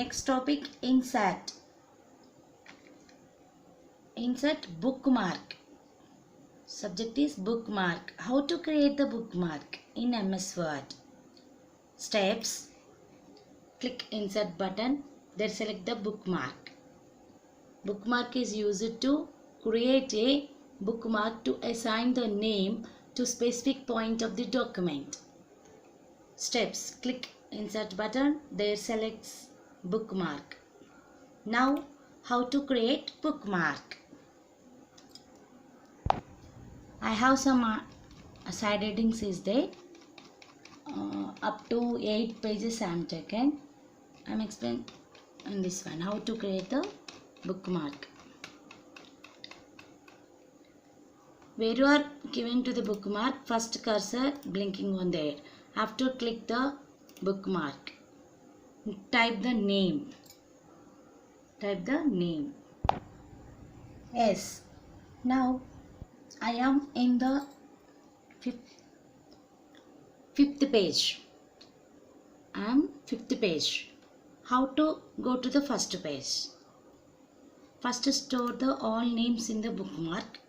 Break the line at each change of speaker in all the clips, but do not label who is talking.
Next topic, insert. Insert bookmark. Subject is bookmark. How to create the bookmark in MS Word. Steps. Click insert button. Then select the bookmark. Bookmark is used to create a bookmark to assign the name to specific point of the document. Steps. Click insert button. There selects bookmark. Now how to create bookmark. I have some side headings is there. Up to 8 pages I am taken. I am explaining in this one how to create the bookmark. Where you are given to the bookmark, first cursor blinking on there. After click the bookmark. Type the name. Type the name. Yes. Now I am in the fifth page. I am fifth page. How to go to the first page? First store the all names in the bookmark.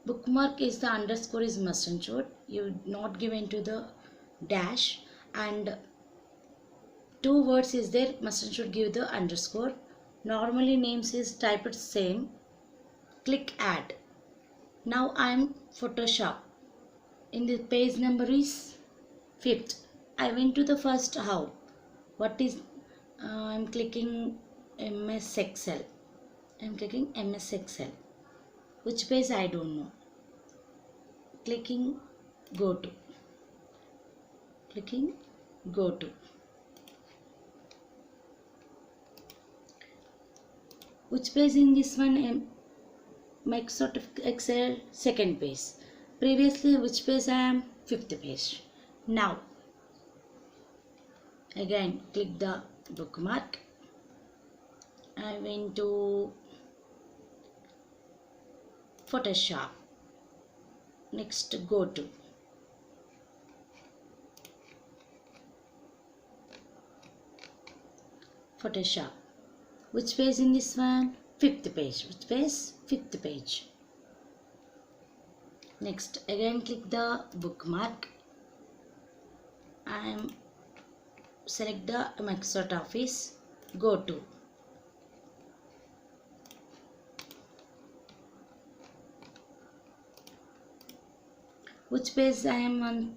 Bookmark is the underscore is must and should. You not given to the dash, and 2 words is there, must and should give the underscore. Normally names is typed same. Click add. Now I am Photoshop. In the page number is 5th. I went to the first how. What is I am clicking MS Excel. I am clicking MS Excel. Which page I don't know. Clicking go to. Clicking go to. Which page in this one? Microsoft Excel second page. Previously which page I am? 5th page. Now again click the bookmark. I went to Photoshop. Next go to. Photoshop. Which page in this one? 5th page. Which page? 5th page. Next again click the bookmark. I am select the Microsoft Office. Go to. Which page I am on?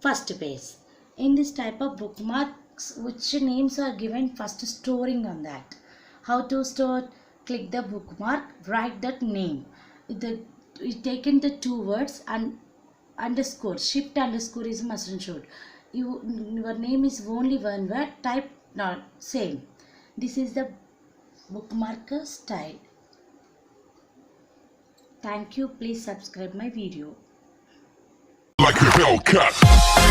First page. In this type of bookmarks, which names are given, first storing on that. How to store? Click the bookmark, write that name. You taken the 2 words and underscore, shift underscore is must and should. Your name is only 1 word, type not same. This is the bookmark style. Thank you. Please subscribe my video.
Like a Hellcat.